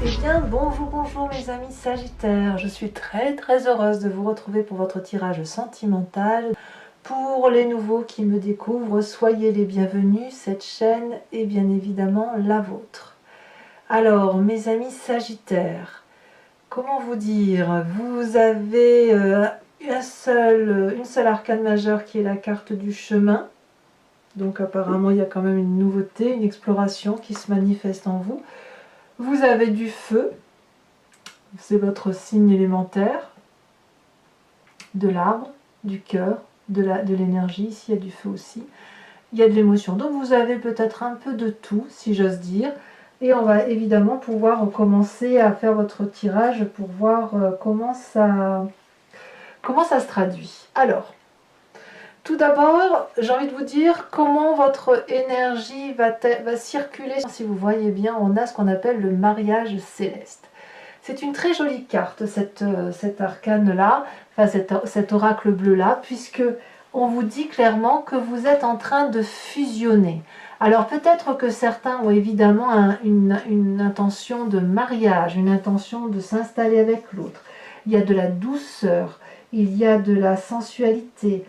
Eh bien, bonjour mes amis Sagittaires, je suis très heureuse de vous retrouver pour votre tirage sentimental. Pour les nouveaux qui me découvrent, soyez les bienvenus, cette chaîne est bien évidemment la vôtre. Alors, mes amis Sagittaires, comment vous dire, vous avez une seule arcane majeure qui est la carte du chemin. Donc apparemment, il y a quand même une nouveauté, une exploration qui se manifeste en vous. Vous avez du feu. C'est votre signe élémentaire, de l'arbre, du cœur, de l'énergie. Ici, il y a du feu aussi. Il y a de l'émotion. Donc, vous avez peut-être un peu de tout, si j'ose dire. Et on va évidemment pouvoir commencer à faire votre tirage pour voir comment ça se traduit. Alors, tout d'abord, j'ai envie de vous dire comment votre énergie va circuler. Si vous voyez bien, on a ce qu'on appelle le mariage céleste. C'est une très jolie carte, cet arcane-là, enfin cet oracle bleu-là, puisque on vous dit clairement que vous êtes en train de fusionner. Alors peut-être que certains ont évidemment une intention de mariage, une intention de s'installer avec l'autre. Il y a de la douceur, il y a de la sensualité,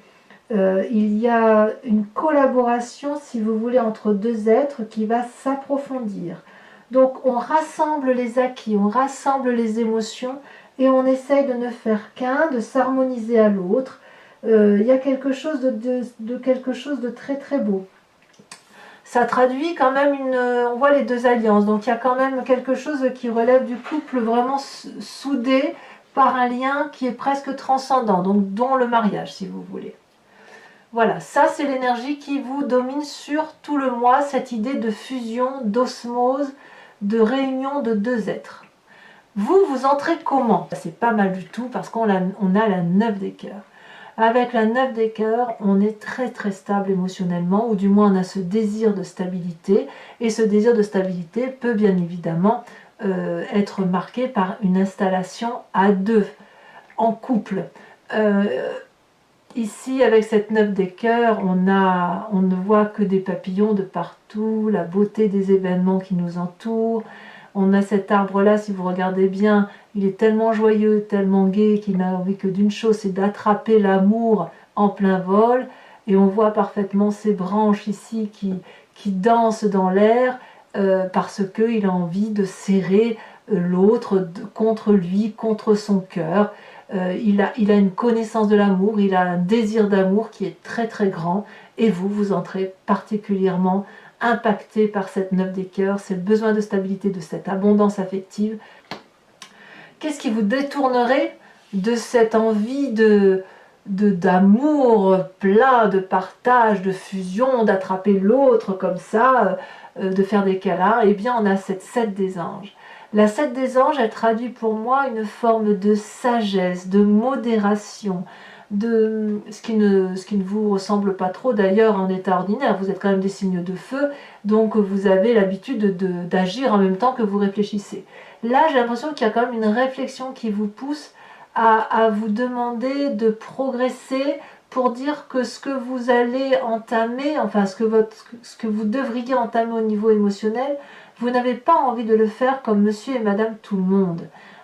il y a une collaboration, si vous voulez, entre deux êtres qui va s'approfondir. Donc on rassemble les acquis, on rassemble les émotions et on essaye de ne faire qu'un, de s'harmoniser à l'autre. Il y a quelque chose de très beau. Ça traduit quand même on voit les deux alliances, donc il y a quand même quelque chose qui relève du couple vraiment soudé par un lien qui est presque transcendant, donc dont le mariage si vous voulez. Voilà, ça c'est l'énergie qui vous domine sur tout le mois, cette idée de fusion, d'osmose, de réunion de deux êtres. Vous entrez comment? C'est pas mal du tout parce qu'on a la 9 des cœurs. Avec la 9 des cœurs, on est très stable émotionnellement, ou du moins on a ce désir de stabilité, et ce désir de stabilité peut bien évidemment être marqué par une installation à deux, en couple. Ici, avec cette 9 des cœurs, on ne voit que des papillons de partout, la beauté des événements qui nous entourent. On a cet arbre-là, si vous regardez bien, il est tellement joyeux, tellement gai, qu'il n'a envie que d'une chose, c'est d'attraper l'amour en plein vol. Et on voit parfaitement ces branches ici qui dansent dans l'air parce qu'il a envie de serrer l'autre contre lui, contre son cœur. Il a une connaissance de l'amour, il a un désir d'amour qui est très grand, et vous entrez particulièrement impacté par cette 9 des cœurs, c'est le besoin de stabilité, de cette abondance affective. Qu'est-ce qui vous détournerait de cette envie d'amour plat, de partage, de fusion, d'attraper l'autre comme ça, de faire des câlins? Eh bien, on a cette 7 des anges. La 7 des anges, elle traduit pour moi une forme de sagesse, de modération, de ce qui ne vous ressemble pas trop d'ailleurs en état ordinaire. Vous êtes quand même des signes de feu, donc vous avez l'habitude d'agir en même temps que vous réfléchissez. Là, j'ai l'impression qu'il y a quand même une réflexion qui vous pousse à vous demander de progresser pour dire que ce que vous allez entamer, enfin ce que vous devriez entamer au niveau émotionnel, vous n'avez pas envie de le faire comme monsieur et madame tout le monde.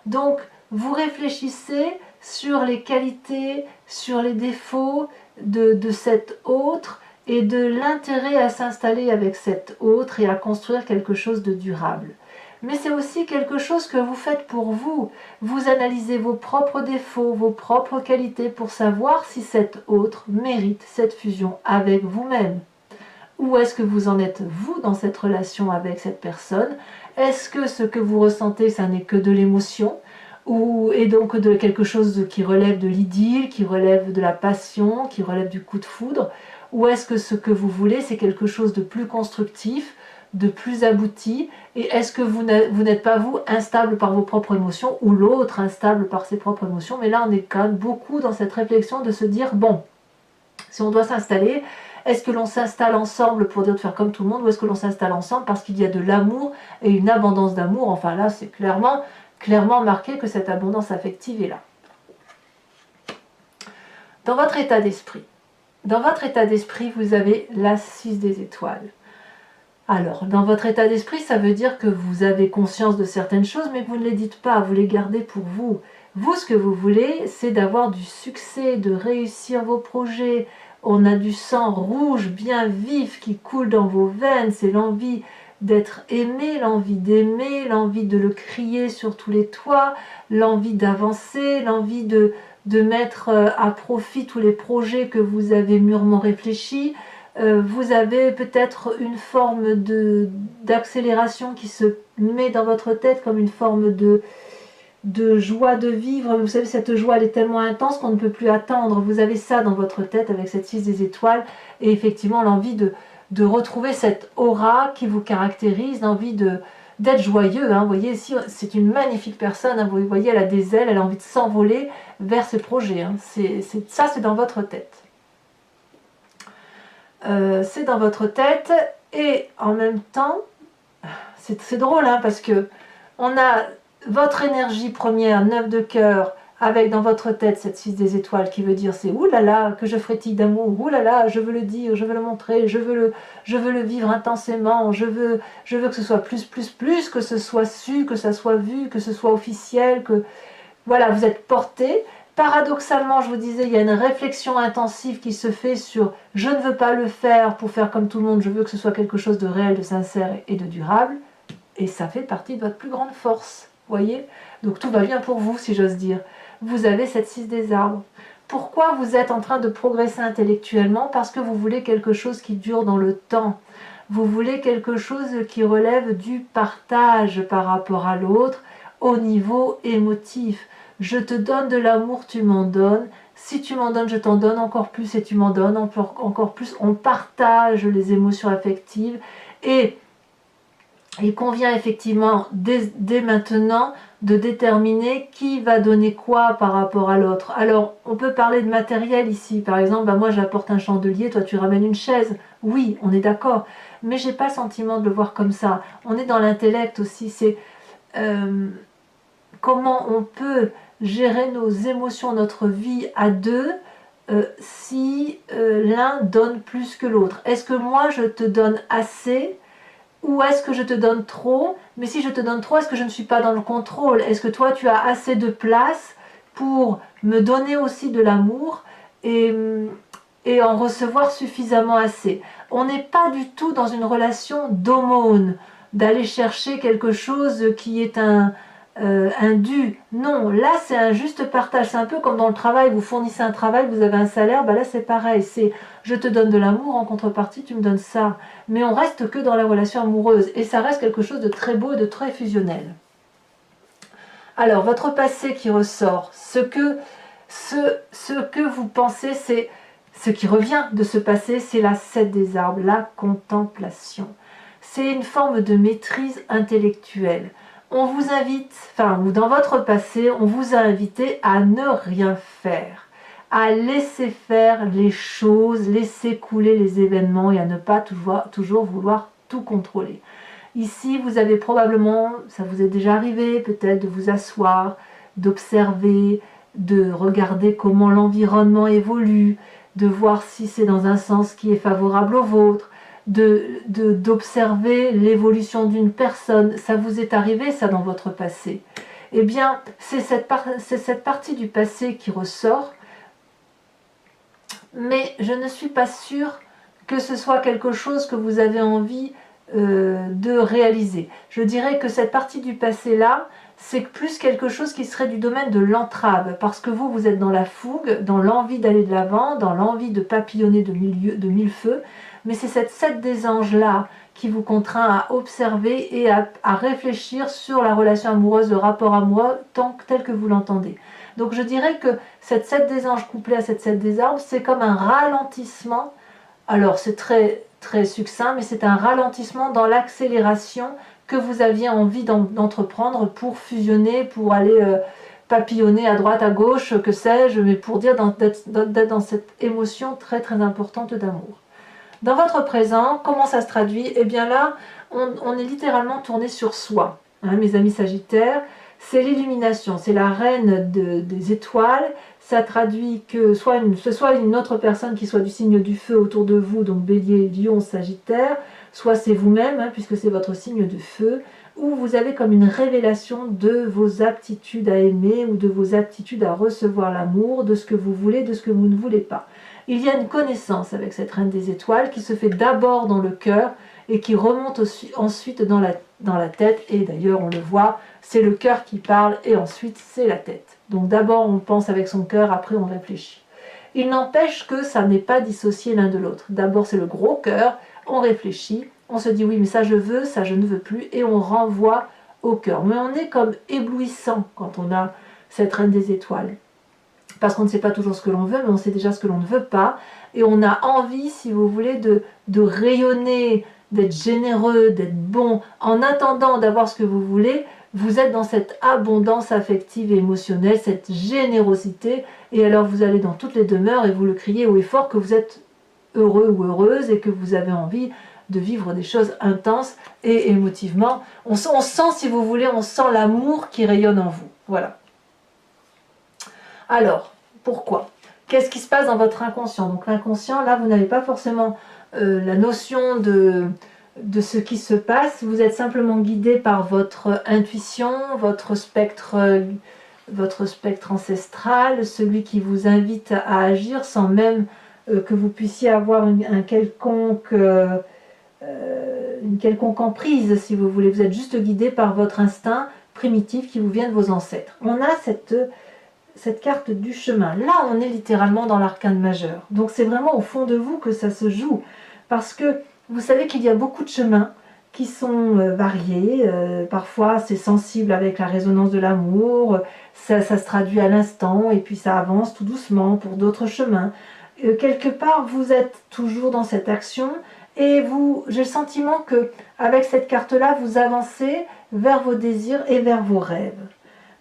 Donc, vous réfléchissez sur les qualités, sur les défauts de cet autre et de l'intérêt à s'installer avec cet autre et à construire quelque chose de durable. Mais c'est aussi quelque chose que vous faites pour vous. Vous analysez vos propres défauts, vos propres qualités pour savoir si cet autre mérite cette fusion avec vous-même. Où est-ce que vous en êtes, vous, dans cette relation avec cette personne? Est-ce que ce que vous ressentez, ça n'est que de l'émotion? Et donc de quelque chose qui relève de l'idylle, qui relève de la passion, qui relève du coup de foudre? Ou est-ce que ce que vous voulez, c'est quelque chose de plus constructif, de plus abouti? Et est-ce que vous n'êtes pas, vous, instable par vos propres émotions, ou l'autre instable par ses propres émotions? Mais là, on est quand même beaucoup dans cette réflexion de se dire, bon, si on doit s'installer, est-ce que l'on s'installe ensemble pour dire de faire comme tout le monde, ou est-ce que l'on s'installe ensemble parce qu'il y a de l'amour et une abondance d'amour? Enfin là, c'est clairement marqué que cette abondance affective est là. Dans votre état d'esprit, vous avez la 6 des étoiles. Alors, dans votre état d'esprit, ça veut dire que vous avez conscience de certaines choses, mais vous ne les dites pas, vous les gardez pour vous. Vous, ce que vous voulez, c'est d'avoir du succès, de réussir vos projets. On a du sang rouge bien vif qui coule dans vos veines, c'est l'envie d'être aimé, l'envie d'aimer, l'envie de le crier sur tous les toits, l'envie d'avancer, l'envie de mettre à profit tous les projets que vous avez mûrement réfléchis. Vous avez peut-être une forme d'accélération qui se met dans votre tête comme une forme de joie de vivre. Vous savez, cette joie elle est tellement intense qu'on ne peut plus attendre. Vous avez ça dans votre tête avec cette 6 des étoiles et effectivement l'envie de retrouver cette aura qui vous caractérise, l'envie d'être joyeux. Hein. Vous voyez, ici, c'est une magnifique personne. Hein. Vous voyez, elle a des ailes, elle a envie de s'envoler vers ses projets. Hein. Ça, c'est dans votre tête. C'est dans votre tête et en même temps, c'est drôle hein, parce que on a votre énergie première, 9 de cœur, avec dans votre tête cette 6 des étoiles qui veut dire c'est oulala que je frétille d'amour, oulala je veux le dire, je veux le montrer, je veux le vivre intensément, je veux que ce soit plus, que ce soit su, que ça soit vu, que ce soit officiel, que voilà, vous êtes porté. Paradoxalement, je vous disais, il y a une réflexion intensive qui se fait sur « je ne veux pas le faire pour faire comme tout le monde, je veux que ce soit quelque chose de réel, de sincère et de durable ». Et ça fait partie de votre plus grande force, voyez. Donc tout va bien pour vous, si j'ose dire. Vous avez cette 6 des arbres. Pourquoi vous êtes en train de progresser intellectuellement? Parce que vous voulez quelque chose qui dure dans le temps. Vous voulez quelque chose qui relève du partage par rapport à l'autre au niveau émotif. Je te donne de l'amour, tu m'en donnes. Si tu m'en donnes, je t'en donne encore plus et tu m'en donnes encore plus. On partage les émotions affectives et il convient effectivement dès maintenant de déterminer qui va donner quoi par rapport à l'autre. Alors, on peut parler de matériel ici. Par exemple, moi j'apporte un chandelier, toi tu ramènes une chaise. Oui, on est d'accord. Mais j'ai pas le sentiment de le voir comme ça. On est dans l'intellect aussi. C'est comment on peut gérer nos émotions, notre vie à deux si l'un donne plus que l'autre. Est-ce que moi je te donne assez ou est-ce que je te donne trop? Mais si je te donne trop, est-ce que je ne suis pas dans le contrôle? Est-ce que toi tu as assez de place pour me donner aussi de l'amour et en recevoir suffisamment assez? On n'est pas du tout dans une relation d'aumône, d'aller chercher quelque chose qui est un dû. Non, là c'est un juste partage. C'est un peu comme dans le travail, vous fournissez un travail, vous avez un salaire, là c'est pareil, c'est je te donne de l'amour, en contrepartie tu me donnes ça. Mais on reste que dans la relation amoureuse et ça reste quelque chose de très beau et de très fusionnel. Alors votre passé qui ressort, ce que vous pensez, c'est ce qui revient de ce passé, c'est la 7 des arbres, la contemplation. C'est une forme de maîtrise intellectuelle. On vous invite, enfin, ou dans votre passé, on vous a invité à ne rien faire, à laisser faire les choses, laisser couler les événements et à ne pas toujours vouloir tout contrôler. Ici, vous avez probablement, ça vous est déjà arrivé peut-être de vous asseoir, d'observer, de regarder comment l'environnement évolue, de voir si c'est dans un sens qui est favorable au vôtre, d'observer l'évolution d'une personne. Ça vous est arrivé ça dans votre passé? Eh bien, c'est cette partie du passé qui ressort, mais je ne suis pas sûre que ce soit quelque chose que vous avez envie de réaliser. Je dirais que cette partie du passé-là, c'est plus quelque chose qui serait du domaine de l'entrave, parce que vous êtes dans la fougue, dans l'envie d'aller de l'avant, dans l'envie de papillonner de mille feux, mais c'est cette 7 des anges-là qui vous contraint à observer et à réfléchir sur la relation amoureuse, le rapport amoureux, tel que vous l'entendez. Donc je dirais que cette 7 des anges couplée à cette 7 des arbres, c'est comme un ralentissement. Alors c'est très, très succinct, mais c'est un ralentissement dans l'accélération que vous aviez envie d'entreprendre pour fusionner, pour aller papillonner à droite, à gauche, que sais-je, mais pour dire d'être dans cette émotion très très importante d'amour. Dans votre présent, comment ça se traduit? Eh bien là, on est littéralement tourné sur soi. Hein, mes amis sagittaires, c'est l'illumination, c'est la reine des étoiles. Ça traduit que ce soit une autre personne qui soit du signe du feu autour de vous, donc bélier, lion, sagittaire, soit c'est vous-même, hein, puisque c'est votre signe de feu, ou vous avez comme une révélation de vos aptitudes à aimer ou de vos aptitudes à recevoir l'amour, de ce que vous voulez, de ce que vous ne voulez pas. Il y a une connaissance avec cette reine des étoiles qui se fait d'abord dans le cœur et qui remonte ensuite dans la tête, et d'ailleurs on le voit, c'est le cœur qui parle et ensuite c'est la tête. Donc d'abord on pense avec son cœur, après on réfléchit. Il n'empêche que ça n'est pas dissocié l'un de l'autre. D'abord c'est le gros cœur, on réfléchit, on se dit oui mais ça je veux, ça je ne veux plus, et on renvoie au cœur. Mais on est comme éblouissant quand on a cette reine des étoiles. Parce qu'on ne sait pas toujours ce que l'on veut, mais on sait déjà ce que l'on ne veut pas. Et on a envie, si vous voulez, de rayonner, d'être généreux, d'être bon. En attendant d'avoir ce que vous voulez, vous êtes dans cette abondance affective et émotionnelle, cette générosité. Et alors vous allez dans toutes les demeures et vous le criez haut et fort que vous êtes heureux ou heureuse et que vous avez envie de vivre des choses intenses et émotivement. On sent, si vous voulez, on sent l'amour qui rayonne en vous. Voilà. Alors, pourquoi? Qu'est-ce qui se passe dans votre inconscient? Donc l'inconscient, là, vous n'avez pas forcément la notion de ce qui se passe. Vous êtes simplement guidé par votre intuition, votre spectre ancestral, celui qui vous invite à agir sans même que vous puissiez avoir une quelconque emprise, si vous voulez. Vous êtes juste guidé par votre instinct primitif qui vous vient de vos ancêtres. On a cette carte du chemin. Là, on est littéralement dans l'arcane majeur. Donc c'est vraiment au fond de vous que ça se joue. Parce que vous savez qu'il y a beaucoup de chemins qui sont variés. Parfois, c'est sensible avec la résonance de l'amour. Ça se traduit à l'instant et puis ça avance tout doucement pour d'autres chemins. Quelque part, vous êtes toujours dans cette action et j'ai le sentiment que avec cette carte-là, vous avancez vers vos désirs et vers vos rêves.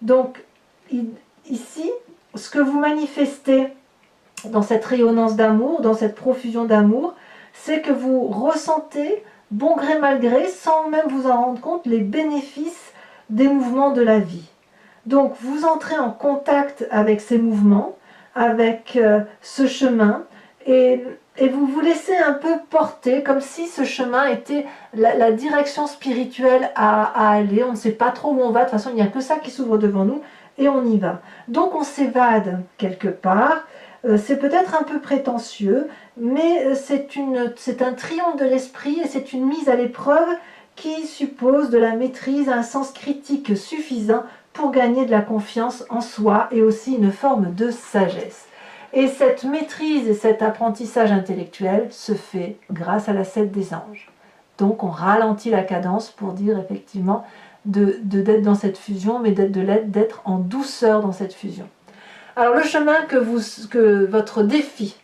Donc, ici, ce que vous manifestez dans cette rayonnance d'amour, dans cette profusion d'amour, c'est que vous ressentez, bon gré mal gré, sans même vous en rendre compte, les bénéfices des mouvements de la vie. Donc vous entrez en contact avec ces mouvements, avec ce chemin, et vous vous laissez un peu porter, comme si ce chemin était la direction spirituelle à aller. On ne sait pas trop où on va, de toute façon il n'y a que ça qui s'ouvre devant nous, et on y va. Donc on s'évade quelque part, c'est peut-être un peu prétentieux, mais c'est un triomphe de l'esprit et c'est une mise à l'épreuve qui suppose de la maîtrise, un sens critique suffisant pour gagner de la confiance en soi et aussi une forme de sagesse. Et cette maîtrise et cet apprentissage intellectuel se fait grâce à la 7 des anges. Donc on ralentit la cadence pour dire effectivement d'être dans cette fusion, mais d'être en douceur dans cette fusion. Alors le chemin que votre défi,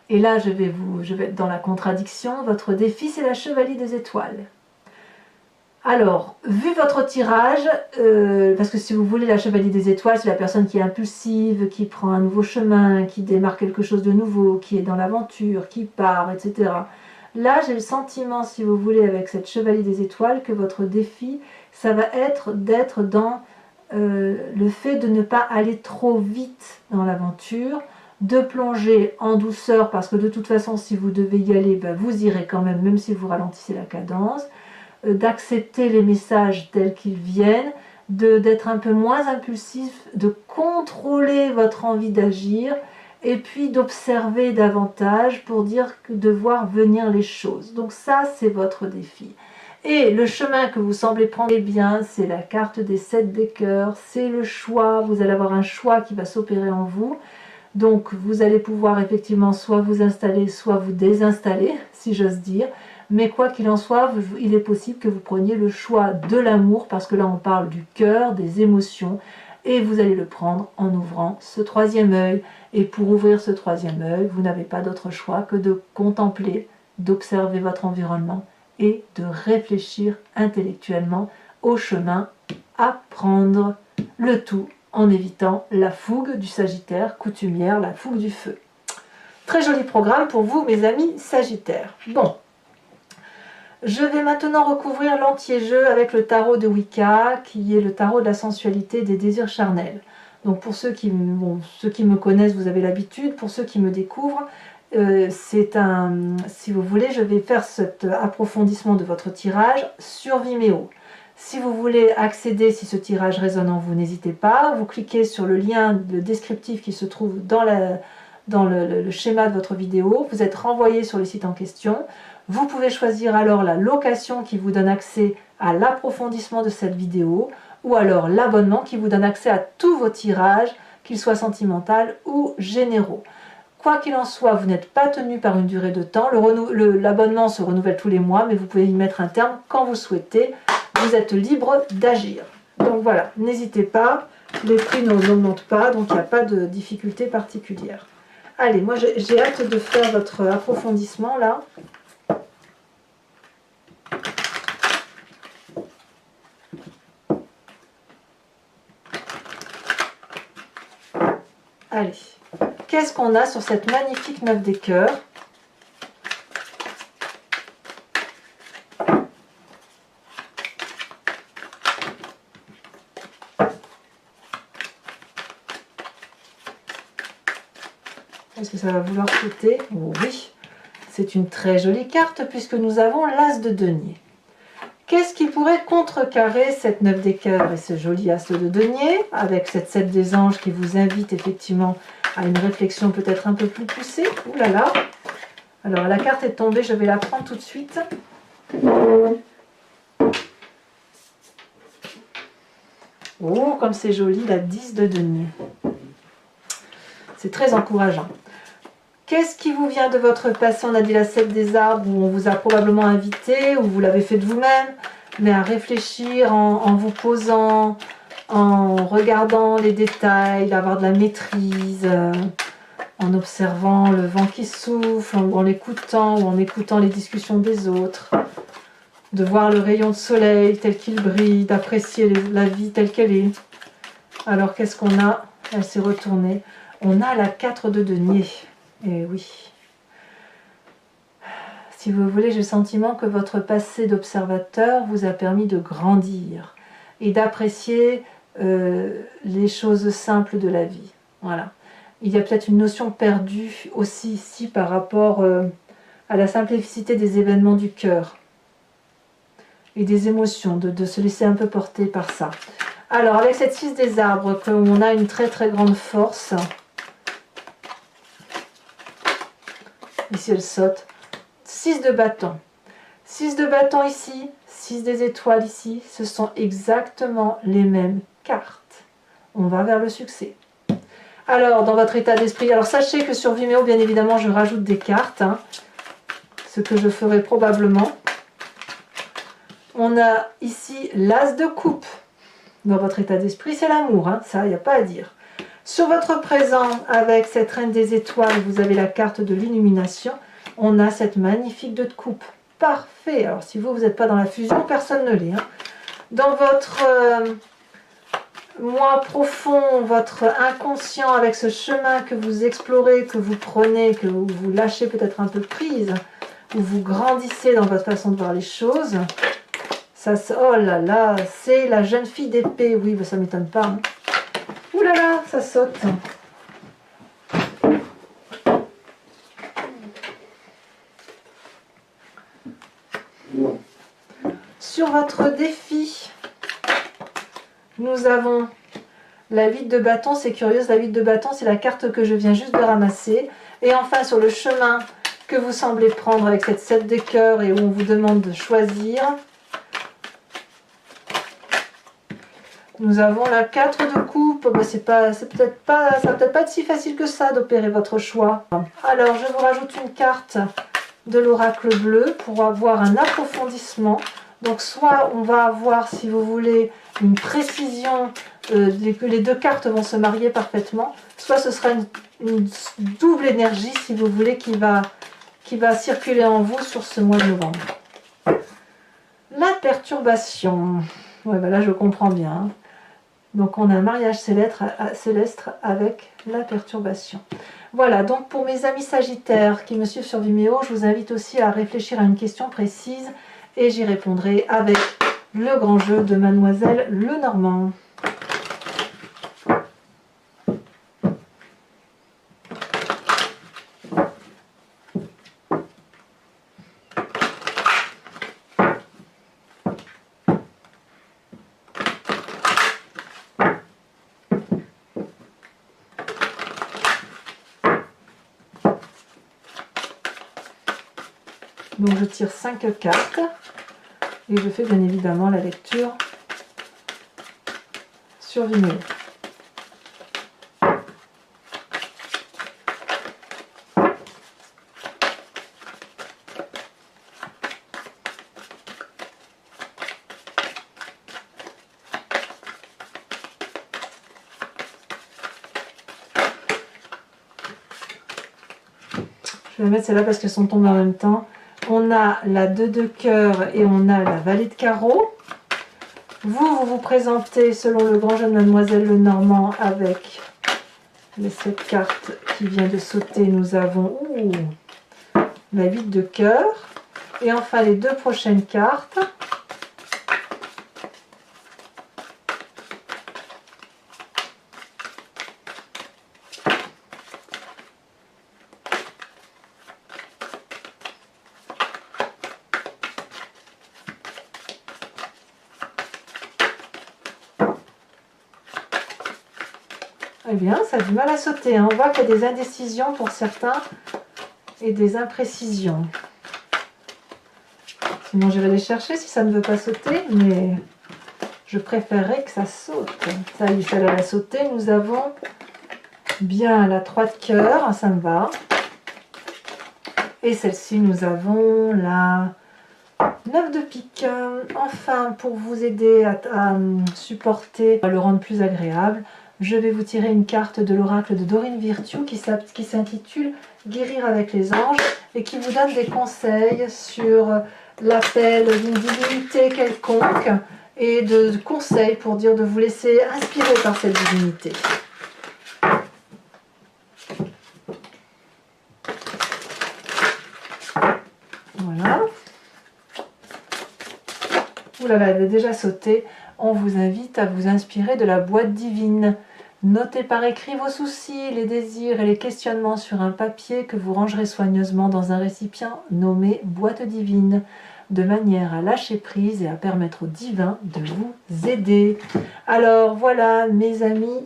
et là je vais être dans la contradiction, votre défi c'est la chevalier des étoiles. Alors, vu votre tirage, parce que si vous voulez la chevalier des étoiles, c'est la personne qui est impulsive, qui prend un nouveau chemin, qui démarre quelque chose de nouveau, qui est dans l'aventure, qui part, etc. Là, j'ai le sentiment, si vous voulez, avec cette chevalier des étoiles, que votre défi, ça va être d'être dans le fait de ne pas aller trop vite dans l'aventure, de plonger en douceur, parce que de toute façon, si vous devez y aller, ben, vous irez quand même si vous ralentissez la cadence, d'accepter les messages tels qu'ils viennent, d'être un peu moins impulsif, de contrôler votre envie d'agir, et puis d'observer davantage pour de voir venir les choses. Donc ça, c'est votre défi. Et le chemin que vous semblez prendre, eh bien, c'est la carte des 7 des cœurs, c'est le choix, vous allez avoir un choix qui va s'opérer en vous. Donc vous allez pouvoir effectivement soit vous installer, soit vous désinstaller, si j'ose dire. Mais quoi qu'il en soit, il est possible que vous preniez le choix de l'amour, parce que là on parle du cœur, des émotions, et vous allez le prendre en ouvrant ce 3e œil. Et pour ouvrir ce 3e œil, vous n'avez pas d'autre choix que de contempler, d'observer votre environnement et de réfléchir intellectuellement au chemin à prendre, le tout en évitant la fougue du Sagittaire coutumière, la fougue du feu. Très joli programme pour vous, mes amis Sagittaires. Bon, je vais maintenant recouvrir l'entier-jeu avec le tarot de Wicca, qui est le tarot de la sensualité et des désirs charnels. Donc pour ceux qui me connaissent, vous avez l'habitude. Pour ceux qui me découvrent, si vous voulez, je vais faire cet approfondissement de votre tirage sur Vimeo. Si vous voulez accéder, si ce tirage résonne en vous, n'hésitez pas. Vous cliquez sur le lien, le descriptif qui se trouve dans le schéma de votre vidéo. Vous êtes renvoyé sur le site en question. Vous pouvez choisir alors la location qui vous donne accès à l'approfondissement de cette vidéo ou alors l'abonnement qui vous donne accès à tous vos tirages, qu'ils soient sentimentaux ou généraux. Quoi qu'il en soit, vous n'êtes pas tenu par une durée de temps. L'abonnement se renouvelle tous les mois, mais vous pouvez y mettre un terme quand vous souhaitez. Vous êtes libre d'agir. Donc voilà, n'hésitez pas. Les prix n'augmentent pas, donc il n'y a pas de difficulté particulière. Allez, moi j'ai hâte de faire votre approfondissement là. Allez, qu'est-ce qu'on a sur cette magnifique 9 des cœurs? Est-ce que ça va vouloir sauter? Oui, c'est une très jolie carte puisque nous avons l'As de denier. Qu'est-ce qui pourrait contrecarrer cette 9 des cœurs et ce joli As de denier avec cette 7 des anges qui vous invite effectivement à une réflexion peut-être un peu plus poussée? Ouh là là! Alors la carte est tombée, je vais la prendre tout de suite. Oh, comme c'est joli, la 10 de denier. C'est très encourageant. Qu'est-ce qui vous vient de votre passé? On a dit la 7 des arbres, où on vous a probablement invité, ou vous l'avez fait de vous-même, mais à réfléchir en vous posant, en regardant les détails, d'avoir de la maîtrise, en observant le vent qui souffle, ou en l'écoutant, ou en écoutant les discussions des autres, de voir le rayon de soleil tel qu'il brille, d'apprécier la vie telle qu'elle est. Alors qu'est-ce qu'on a? Elle s'est retournée. On a la 4 de denier. Et oui. Si vous voulez, j'ai le sentiment que votre passé d'observateur vous a permis de grandir et d'apprécier les choses simples de la vie. Voilà. Il y a peut-être une notion perdue aussi ici par rapport à la simplicité des événements du cœur et des émotions, de se laisser un peu porter par ça. Alors, avec cette 6 des arbres, on a une très très grande force. Ici, elle saute. 6 de bâton. 6 de bâton ici, 6 des étoiles ici. Ce sont exactement les mêmes cartes. On va vers le succès. Alors, dans votre état d'esprit, alors sachez que sur Vimeo, bien évidemment, je rajoute des cartes. Ce que je ferai probablement. On a ici l'As de coupe. Dans votre état d'esprit, c'est l'amour. Ça, il n'y a pas à dire. Sur votre présent, avec cette reine des étoiles, vous avez la carte de l'illumination. On a cette magnifique 2 de coupe. Parfait. Alors, si vous n'êtes pas dans la fusion, personne ne l'est. Dans votre moi profond, votre inconscient, avec ce chemin que vous explorez, que vous prenez, que vous lâchez peut-être un peu prise, où vous grandissez dans votre façon de voir les choses. Ça, oh là là, c'est la jeune fille d'épée. Oui, ça ne m'étonne pas. Ouh là là, ça saute. Sur votre défi, nous avons la 8 de bâton. C'est curieux, la 8 de bâton, c'est la carte que je viens juste de ramasser. Et enfin, sur le chemin que vous semblez prendre avec cette 7 de cœur et où on vous demande de choisir, nous avons la 4 de coupe. Ça va peut-être pas être si facile que ça d'opérer votre choix. Alors, je vous rajoute une carte de l'oracle bleu pour avoir un approfondissement. Donc, soit on va avoir, si vous voulez, une précision, que les 2 cartes vont se marier parfaitement, soit ce sera une double énergie, si vous voulez, qui va circuler en vous sur ce mois de novembre. La perturbation. Ouais, là, je comprends bien. Donc, on a un mariage céleste avec la perturbation. Voilà, donc pour mes amis sagittaires qui me suivent sur Vimeo, je vous invite aussi à réfléchir à une question précise et j'y répondrai avec le grand jeu de Mademoiselle Lenormand. Donc je tire 5 cartes et je fais bien évidemment la lecture sur Vimeo. Je vais mettre celle-là parce qu'elles sont tombées en même temps. On a la 2 de cœur et on a la valet de carreau. Vous vous présentez selon le grand jeu de Mademoiselle Lenormand avec les 7 cartes qui vient de sauter. Nous avons la 8 de cœur. Et enfin les 2 prochaines cartes. Eh bien, ça a du mal à sauter. Hein. On voit qu'il y a des indécisions pour certains et des imprécisions. Sinon, j'irai les chercher si ça ne veut pas sauter, mais je préférerais que ça saute. Ça y est, ça a sauté. Nous avons bien la 3 de cœur, ça me va. Et celle-ci, nous avons la 9 de pique. Enfin, pour vous aider à supporter, à le rendre plus agréable, je vais vous tirer une carte de l'oracle de Dorine Virtue qui s'intitule Guérir avec les anges et qui vous donne des conseils sur l'appel d'une divinité quelconque et de conseils pour dire de vous laisser inspirer par cette divinité. Voilà. Ouh là là, elle a déjà sauté. On vous invite à vous inspirer de la boîte divine. Notez par écrit vos soucis, les désirs et les questionnements sur un papier que vous rangerez soigneusement dans un récipient nommé boîte divine, de manière à lâcher prise et à permettre au divin de vous aider. Alors voilà mes amis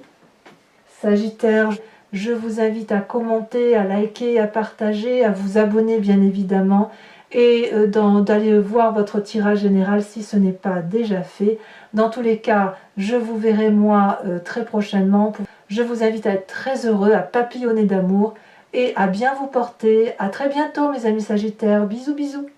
Sagittaires, je vous invite à commenter, à liker, à partager, à vous abonner bien évidemment et d'aller voir votre tirage général si ce n'est pas déjà fait. Dans tous les cas, je vous verrai moi très prochainement. Je vous invite à être très heureux, à papillonner d'amour et à bien vous porter. À très bientôt mes amis Sagittaires. Bisous bisous.